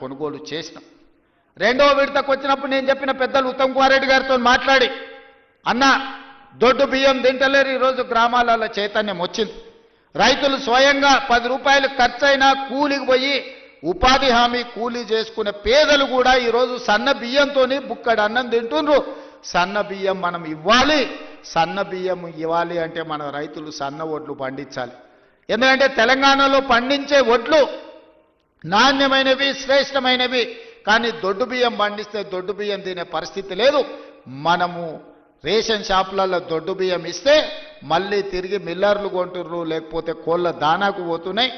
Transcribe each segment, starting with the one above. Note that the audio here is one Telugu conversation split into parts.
కొనుగోలు చేసినాం. రెండో విడతకు వచ్చినప్పుడు నేను చెప్పిన పెద్దలు ఉత్తమ్ కుమార్ రెడ్డి గారితో మాట్లాడి, అన్న దొడ్డు బియ్యం తింటలేరు, ఈరోజు గ్రామాలలో చైతన్యం వచ్చింది. రైతులు స్వయంగా 10 రూపాయలు ఖర్చైనా కూలికి పోయి ఉపాధి హామీ కూలీ చేసుకునే పేదలు కూడా ఈరోజు సన్న బియ్యంతో బుక్కడు అన్నం తింటుండ్రు. సన్న బియ్యం మనం ఇవ్వాలి. సన్న బియ్యం ఇవ్వాలి అంటే మన రైతులు సన్న వడ్లు పండించాలి. ఎందుకంటే తెలంగాణలో పండించే వడ్లు నాణ్యమైనవి, శ్రేష్టమైనవి. కానీ దొడ్డు బియ్యం పండిస్తే దొడ్డు బియ్యం తినే పరిస్థితి లేదు. మనము రేషన్ షాపులలో దొడ్డు బియ్యం ఇస్తే మళ్ళీ తిరిగి మిల్లర్లు కొంటుర్రు, లేకపోతే కోళ్ళ దానాకు పోతున్నాయి.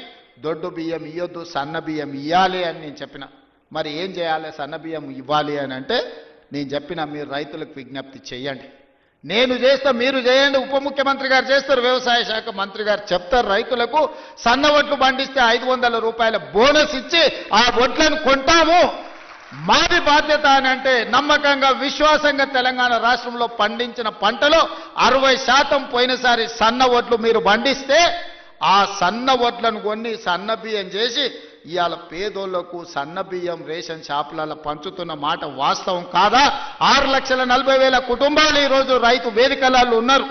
దొడ్డు బియ్యం ఇవ్వద్దు, సన్న బియ్యం ఇవ్వాలి అని నేను చెప్పిన. మరి ఏం చేయాలి? సన్న బియ్యం ఇవ్వాలి అని అంటే నేను చెప్పిన, మీరు రైతులకు విజ్ఞప్తి చేయండి. నేను చేస్తా, మీరు చేయండి. ఉప ముఖ్యమంత్రి గారు చేస్తారు, వ్యవసాయ శాఖ మంత్రి గారు చెప్తారు. రైతులకు సన్న వడ్లు పండిస్తే 500 రూపాయల బోనస్ ఇచ్చి ఆ వడ్లను కొంటాము. మాది బాధ్యత అని అంటే నమ్మకంగా, విశ్వాసంగా తెలంగాణ రాష్ట్రంలో పండించిన పంటలో 60% పోయినసారి సన్న వడ్లు మీరు పండిస్తే ఆ సన్న వడ్లను కొన్ని సన్న బియ్యం చేసి ఇవాళ పేదోళ్లకు సన్న బియ్యం రేషన్ షాపులలో పంచుతున్న మాట వాస్తవం కాదా? 6,40,000 కుటుంబాలు ఈరోజు రైతు వేదికలలో ఉన్నారు.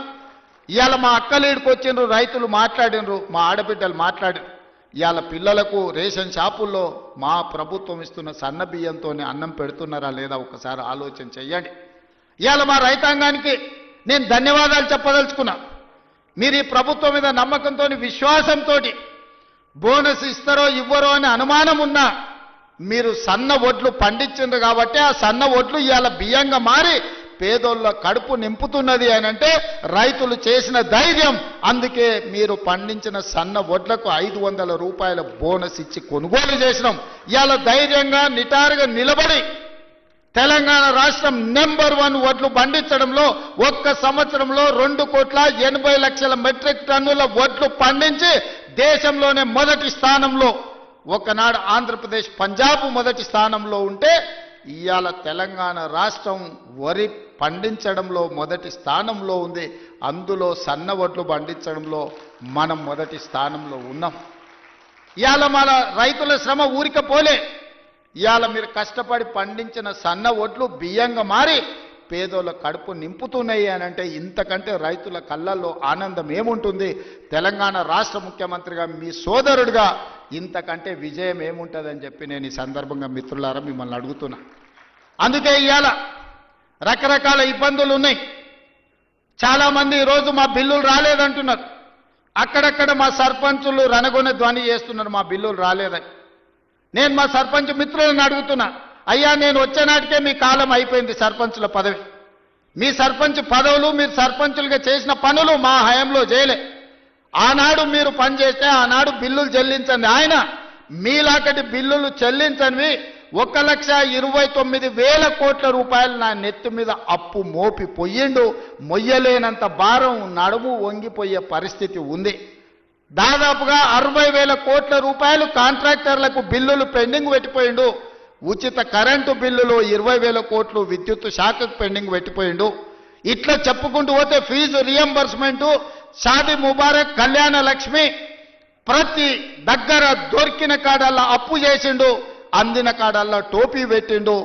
ఇవాళ మా అక్కలీడికి వచ్చిండ్రు, రైతులు మాట్లాడినరు, మా ఆడబిడ్డలు మాట్లాడినారు. ఇవాళ పిల్లలకు రేషన్ షాపుల్లో మా ప్రభుత్వం ఇస్తున్న సన్న బియ్యంతోనే అన్నం పెడుతున్నారా లేదా ఒకసారి ఆలోచన చెయ్యండి. ఇవాళ మా రైతాంగానికి నేను ధన్యవాదాలు చెప్పదలుచుకున్నా. మీరు ఈ ప్రభుత్వం మీద నమ్మకంతో, విశ్వాసంతో బోనస్ ఇస్తారో ఇవ్వరో అని అనుమానం ఉన్నా మీరు సన్న వడ్లు పండించిండ్రు కాబట్టి ఆ సన్న వడ్లు ఇవాళ బియ్యంగా మారి పేదోళ్ళ కడుపు నింపుతున్నది అని అంటే రైతులు చేసిన ధైర్యం. అందుకే మీరు పండించిన సన్న వడ్లకు 500 రూపాయల బోనస్ ఇచ్చి కొనుగోలు చేసినాం. ఇవాళ ధైర్యంగా నిటారుగా నిలబడి తెలంగాణ రాష్ట్రం నెంబర్ 1 వడ్లు పండించడంలో ఒక్క సంవత్సరంలో 2,80,00,000 మెట్రిక్ టన్నుల వడ్లు పండించి దేశంలోనే మొదటి స్థానంలో, ఒకనాడు ఆంధ్రప్రదేశ్, పంజాబ్ మొదటి స్థానంలో ఉంటే ఇవాళ తెలంగాణ రాష్ట్రం వరి పండించడంలో మొదటి స్థానంలో ఉంది. అందులో సన్న వడ్లు పండించడంలో మనం మొదటి స్థానంలో ఉన్నాం. ఇవాళ మన రైతుల శ్రమ ఊరిక పోలే. ఇవాళ మీరు కష్టపడి పండించిన సన్న వడ్లు బియ్యంగా మారి పేదోళ్ళ కడుపు నింపుతున్నాయి అని అంటే ఇంతకంటే రైతుల కళ్ళల్లో ఆనందం ఏముంటుంది? తెలంగాణ రాష్ట్ర ముఖ్యమంత్రిగా, మీ సోదరుడిగా ఇంతకంటే విజయం ఏముంటుందని చెప్పి నేను ఈ సందర్భంగా మిత్రులారా మిమ్మల్ని అడుగుతున్నా. అందుకే ఇవాళ రకరకాల ఇబ్బందులు ఉన్నాయి. చాలామంది ఈరోజు మా బిల్లులు రాలేదంటున్నారు. అక్కడక్కడ మా సర్పంచులు రణగొన ధ్వని చేస్తున్నారు మా బిల్లులు రాలేదని. నేను మా సర్పంచ్ మిత్రులను అడుగుతున్నా, అయ్యా నేను వచ్చే నాటికే మీ కాలం అయిపోయింది సర్పంచుల పదవి. మీ సర్పంచ్ పదవులు, మీరు సర్పంచులుగా చేసిన పనులు మా హయాంలో చేయలే. ఆనాడు మీరు పనిచేస్తే ఆనాడు బిల్లులు చెల్లించండి. ఆయన మీలాకటి బిల్లులు చెల్లించనివి 1,29,000 కోట్ల రూపాయలు నా నెత్తి మీద అప్పు మోపి పొయ్యిండు. మొయ్యలేనంత భారం, నడుము వంగిపోయే పరిస్థితి ఉంది. దాదాపుగా 60,000 కోట్ల రూపాయలు కాంట్రాక్టర్లకు బిల్లులు పెండింగ్ పెట్టిపోయిండు. ఉచిత కరెంటు బిల్లులు 20,000 కోట్లు విద్యుత్ శాఖకు పెండింగ్ పెట్టిపోయిండు. ఇట్లా చెప్పుకుంటూ పోతే ఫీజు రియంబర్స్మెంటు, షాదీ ముబారక్, కళ్యాణ లక్ష్మి ప్రతి దగ్గర దొరికిన కాడల్లా అప్పు చేసిండు, అందిన కాడల్లా టోపీ పెట్టిండు.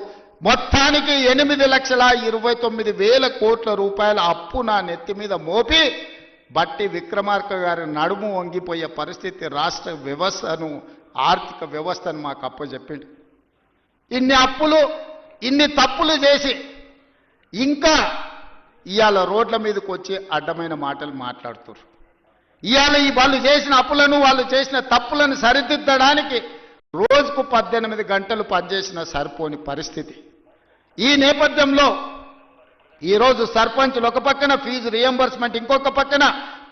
మొత్తానికి 8,29,000 కోట్ల రూపాయల అప్పు నా నెత్తి మీద మోపి బట్టి విక్రమార్క గారి నడుము వంగిపోయే పరిస్థితి రాష్ట్ర వ్యవస్థను, ఆర్థిక వ్యవస్థను మాకు అప్పచెప్పిండు. ఇన్ని అప్పులు, ఇన్ని తప్పులు చేసి ఇంకా ఇవాళ రోడ్ల మీదకి వచ్చి అడ్డమైన మాటలు మాట్లాడుతున్నారు. ఇవాళ ఈ వాళ్ళు చేసిన అప్పులను, వాళ్ళు చేసిన తప్పులను సరిదిద్దడానికి రోజుకు 18 గంటలు పనిచేసిన సరిపోని పరిస్థితి. ఈ నేపథ్యంలో ఈరోజు సర్పంచులు ఒక పక్కన ఫీజు రియంబర్స్మెంట్, ఇంకొక పక్కన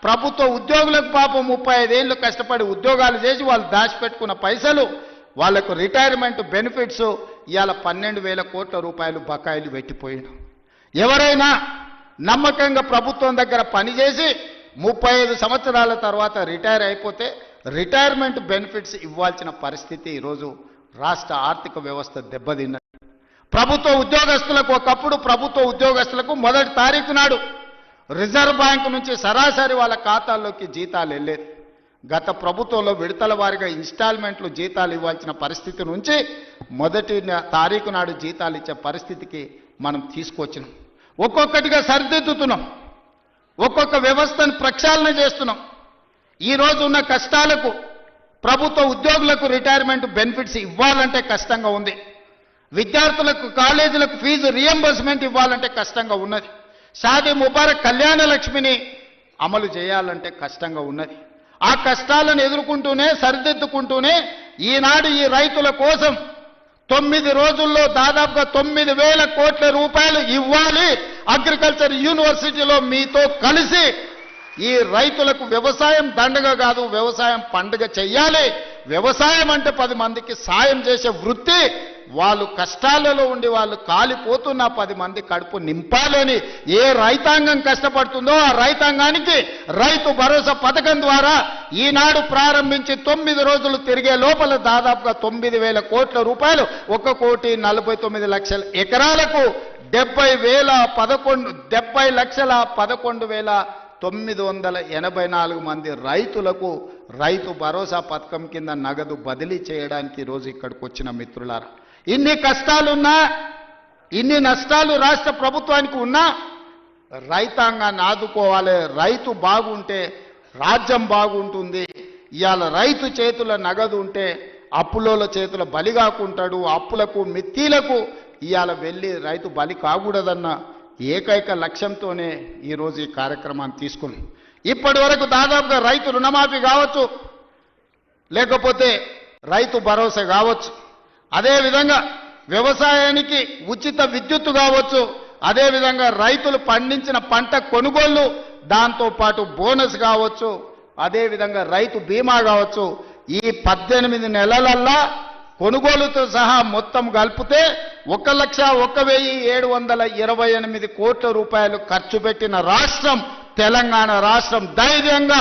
ప్రభుత్వ ఉద్యోగులకు పాపం 35 ఏళ్ళు కష్టపడి ఉద్యోగాలు చేసి వాళ్ళు దాచిపెట్టుకున్న పైసలు, వాళ్లకు రిటైర్మెంట్ బెనిఫిట్స్ ఇవాళ 12,000 కోట్ల రూపాయలు బకాయిలు పెట్టిపోయాడు. ఎవరైనా నమ్మకంగా ప్రభుత్వం దగ్గర పనిచేసి 35 సంవత్సరాల తర్వాత రిటైర్ అయిపోతే రిటైర్మెంట్ బెనిఫిట్స్ ఇవ్వాల్సిన పరిస్థితి ఈరోజు రాష్ట్ర ఆర్థిక వ్యవస్థ దెబ్బతిన్నది. ప్రభుత్వ ఉద్యోగస్తులకు, ఒకప్పుడు ప్రభుత్వ ఉద్యోగస్తులకు 1వ తారీఖు నాడు రిజర్వ్ బ్యాంక్ నుంచి సరాసరి వాళ్ళ ఖాతాల్లోకి జీతాలు వెళ్ళేది. గత ప్రభుత్వంలో విడతల వారీగా ఇన్స్టాల్మెంట్లు జీతాలు ఇవ్వాల్సిన పరిస్థితి నుంచి మొదటి తారీఖు నాడు జీతాలు ఇచ్చే పరిస్థితికి మనం తీసుకొచ్చినాం. ఒక్కొక్కటిగా సరిదిద్దుతున్నాం, ఒక్కొక్క వ్యవస్థను ప్రక్షాళన చేస్తున్నాం. ఈరోజు ఉన్న కష్టాలకు ప్రభుత్వ ఉద్యోగులకు రిటైర్మెంట్ బెనిఫిట్స్ ఇవ్వాలంటే కష్టంగా ఉంది. విద్యార్థులకు కాలేజీలకు ఫీజు రియంబర్స్మెంట్ ఇవ్వాలంటే కష్టంగా ఉన్నది. షాదీ ముబారక్ కళ్యాణ లక్ష్మిని అమలు చేయాలంటే కష్టంగా ఉన్నది. ఆ కష్టాలను ఎదుర్కొంటూనే సరిదిద్దుకుంటూనే ఈనాడు ఈ రైతుల కోసం 9 రోజుల్లో దాదాపుగా 9,000 కోట్ల రూపాయలు ఇవ్వాలి. అగ్రికల్చర్ యూనివర్సిటీలో మీతో కలిసి ఈ రైతులకు వ్యవసాయం దండగ కాదు, వ్యవసాయం పండుగ చెయ్యాలి. వ్యవసాయం అంటే 10 మందికి సాయం చేసే వృత్తి. వాళ్ళు కష్టాలలో ఉండి వాళ్ళు కాలిపోతున్న 10 మంది కడుపు నింపాలని ఏ రైతాంగం కష్టపడుతుందో ఆ రైతాంగానికి రైతు భరోసా పథకం ద్వారా ఈనాడు ప్రారంభించి 9 రోజులు తిరిగే లోపల దాదాపుగా 9,000 కోట్ల రూపాయలు 1,49,00,000 ఎకరాలకు 70,11,984 మంది రైతులకు రైతు భరోసా పథకం కింద నగదు బదిలీ చేయడానికి ఈరోజు ఇక్కడికి వచ్చిన మిత్రులారా, ఇన్ని కష్టాలున్నా ఇన్ని నష్టాలు రాష్ట్ర ప్రభుత్వానికి ఉన్నా రైతాంగాన్ని ఆదుకోవాలి. రైతు బాగుంటే రాజ్యం బాగుంటుంది. ఇవాళ రైతు చేతుల నగదు ఉంటే అప్పులోల చేతుల బలి కాకుంటాడు. అప్పులకు మిత్తిలకు ఇవాళ వెళ్ళి రైతు బలి కాకూడదన్న ఏకైక లక్ష్యంతోనే ఈరోజు ఈ కార్యక్రమాన్ని తీసుకున్నాం. ఇప్పటి వరకు దాదాపుగా రైతు రుణమాఫీ కావచ్చు, లేకపోతే రైతు భరోసా కావచ్చు, అదేవిధంగా వ్యవసాయానికి ఉచిత విద్యుత్తు కావచ్చు, అదేవిధంగా రైతులు పండించిన పంట కొనుగోళ్లు, దాంతోపాటు బోనస్ కావచ్చు, అదేవిధంగా రైతు బీమా కావచ్చు. ఈ 18 నెలలల్లా కొనుగోలుతో సహా మొత్తం కలిపితే 1,01,728 కోట్ల రూపాయలు ఖర్చు పెట్టిన రాష్ట్రం తెలంగాణ రాష్ట్రం. ధైర్యంగా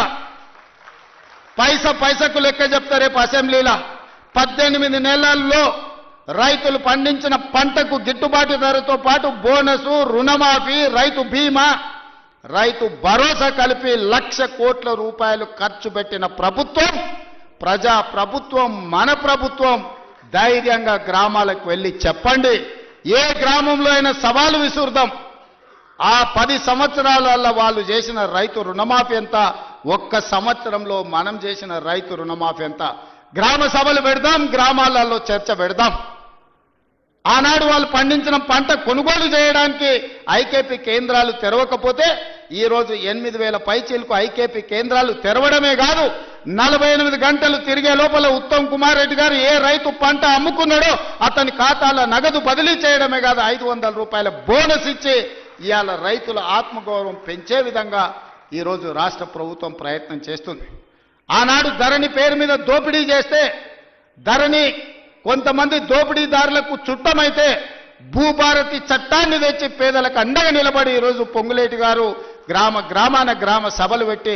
పైసకు లెక్క చెప్తా రేపు అసెంబ్లీలో. 18 నెలల్లో రైతులు పండించిన పంటకు గిట్టుబాటు ధరతో పాటు బోనసు, రుణమాఫీ, రైతు బీమా, రైతు భరోసా కలిపి 1,00,000 కోట్ల రూపాయలు ఖర్చు పెట్టిన ప్రభుత్వం, ప్రజా ప్రభుత్వం, మన ప్రభుత్వం. ధైర్యంగా గ్రామాలకు వెళ్ళి చెప్పండి. ఏ గ్రామంలో అయినా సవాలు విసురుదాం. ఆ 10 సంవత్సరాలలో వాళ్ళు చేసిన రైతు రుణమాఫీ ఎంత, ఒక్క సంవత్సరంలో మనం చేసిన రైతు రుణమాఫీ ఎంత. గ్రామ సభలు పెడదాం, గ్రామాలలో చర్చ పెడదాం. ఆనాడు వాళ్ళు పండించిన పంట కొనుగోలు చేయడానికి ఐకేపీ కేంద్రాలు తెరవకపోతే ఈరోజు 8,000 పైచీలకు ఐకేపీ కేంద్రాలు తెరవడమే కాదు, 48 గంటలు తిరిగే లోపల ఉత్తమ్ కుమార్ రెడ్డి గారు ఏ రైతు పంట అమ్ముకున్నాడో అతని ఖాతాలో నగదు బదిలీ చేయడమే కాదు, 500 రూపాయల బోనస్ ఇచ్చి ఇవాళ రైతుల ఆత్మగౌరవం పెంచే విధంగా ఈరోజు రాష్ట్ర ప్రభుత్వం ప్రయత్నం చేస్తుంది. ఆనాడు ధరణి పేరు మీద దోపిడీ చేస్తే, ధరణి కొంతమంది దోపిడీదారులకు చుట్టమైతే భూభారతి చట్టాన్ని తెచ్చి పేదలకు అండగా నిలబడి ఈరోజు పొంగులేటి గారు గ్రామాన గ్రామ సభలు పెట్టి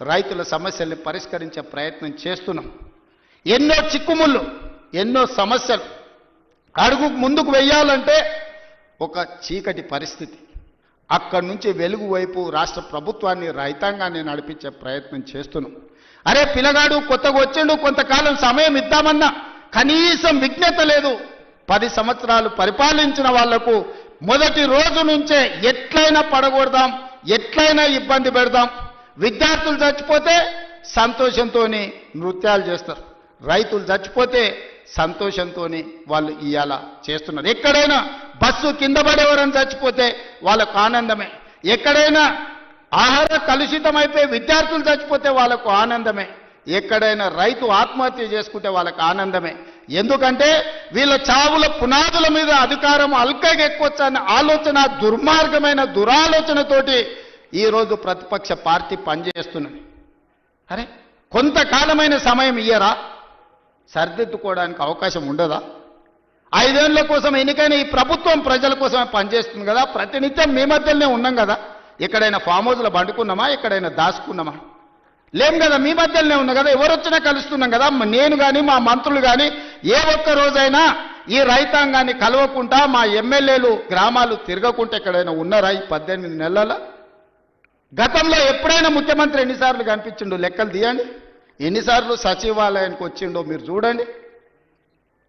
రైతుల సమస్యల్ని పరిష్కరించే ప్రయత్నం చేస్తున్నాం. ఎన్నో చిక్కుముళ్ళు, ఎన్నో సమస్యలు అడుగు ముందుకు వెయ్యాలంటే ఒక చీకటి పరిస్థితి. అక్కడి నుంచి వెలుగు వైపు రాష్ట్ర ప్రభుత్వాన్ని, రైతాంగాన్ని నడిపించే ప్రయత్నం చేస్తున్నాం. అరే పిల్లగాడు కొత్తగా వచ్చిండు, కొంతకాలం సమయం ఇద్దామన్నా కనీసం విజ్ఞత లేదు. 10 సంవత్సరాలు పరిపాలించిన వాళ్లకు మొదటి రోజు నుంచే ఎట్లయినా పడగొడదాం, ఎట్లయినా ఇబ్బంది పెడదాం. విద్యార్థులు చచ్చిపోతే సంతోషంతో నృత్యాలు చేస్తారు, రైతులు చచ్చిపోతే సంతోషంతో వాళ్ళు ఇవాళ చేస్తున్నారు. ఎక్కడైనా బస్సు కింద పడేవారని చచ్చిపోతే వాళ్ళకు ఆనందమే, ఎక్కడైనా ఆహార కలుషితమైపోయి విద్యార్థులు చచ్చిపోతే వాళ్ళకు ఆనందమే, ఎక్కడైనా రైతు ఆత్మహత్య చేసుకుంటే వాళ్ళకి ఆనందమే. ఎందుకంటే వీళ్ళ చావుల పునాదుల మీద అధికారం అల్కగా ఎక్కువచ్చన్న ఆలోచన, దుర్మార్గమైన దురాలోచనతోటి ఈరోజు ప్రతిపక్ష పార్టీ పనిచేస్తున్నది. అరే కొంతకాలమైన సమయం ఇయ్యరా, సరిదిద్దుకోవడానికి అవకాశం ఉండదా? 5 ఏళ్ల కోసం ఎన్నికైన ఈ ప్రభుత్వం ప్రజల కోసమే పనిచేస్తుంది కదా. ప్రతినిత్యం మీ మధ్యలోనే ఉన్నాం కదా. ఎక్కడైనా ఫామ్ హౌస్లో పండుకున్నామా, ఎక్కడైనా దాచుకున్నామా? లేం కదా, మీ మధ్యలోనే ఉన్నా కదా. ఎవరు వచ్చినా కలుస్తున్నాం కదా. నేను కానీ మా మంత్రులు కానీ ఏ ఒక్క రోజైనా ఈ రైతాంగాన్ని కలవకుండా, మా ఎమ్మెల్యేలు గ్రామాలు తిరగకుండా ఎక్కడైనా ఉన్నారా ఈ 18 నెలల? గతంలో ఎప్పుడైనా ముఖ్యమంత్రి ఎన్నిసార్లు కనిపించిండు? లెక్కలు తీయండి. ఎన్నిసార్లు సచివాలయానికి వచ్చిండో మీరు చూడండి.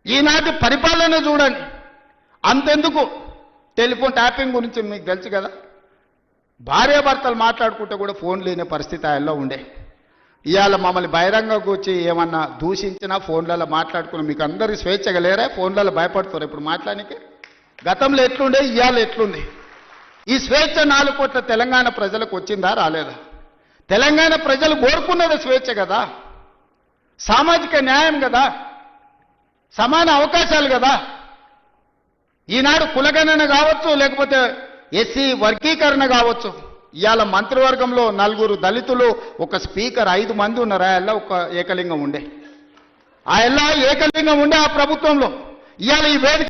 ఈనాటి పరిపాలన చూడండి. అంతెందుకు టెలిఫోన్ ట్యాపింగ్ గురించి మీకు తెలుసు కదా, భార్యాభర్తలు మాట్లాడుకుంటే కూడా ఫోన్ లేని పరిస్థితి ఆయనలో ఉండే. ఇవాళ మమ్మల్ని బహిరంగ కూర్చి ఏమన్నా దూషించినా ఫోన్లలో మాట్లాడుకున్నా మీకు అందరికీ స్వేచ్ఛగా లేరా? ఫోన్లలో భయపడుతారు ఇప్పుడు మాట్లాడానికి. గతంలో ఎట్లుండే, ఇవాళ ఎట్లుంది? ఈ స్వేచ్ఛ 4 కోట్ల తెలంగాణ ప్రజలకు వచ్చిందా రాలేదా? తెలంగాణ ప్రజలు కోరుకున్నది స్వేచ్ఛ కదా, సామాజిక న్యాయం కదా, సమాన అవకాశాలు కదా. ఈనాడు కులగణన కావచ్చు, లేకపోతే ఎస్సీ వర్గీకరణ కావచ్చు. ఇవాళ మంత్రివర్గంలో 4 దళితులు, ఒక స్పీకర్, 5 మంది ఉన్నారు. ఆ ఒక ఏకలింగం ఉండే, ఆ ఏకలింగం ఉండే ఆ ప్రభుత్వంలో. ఇవాళ ఈ వేదిక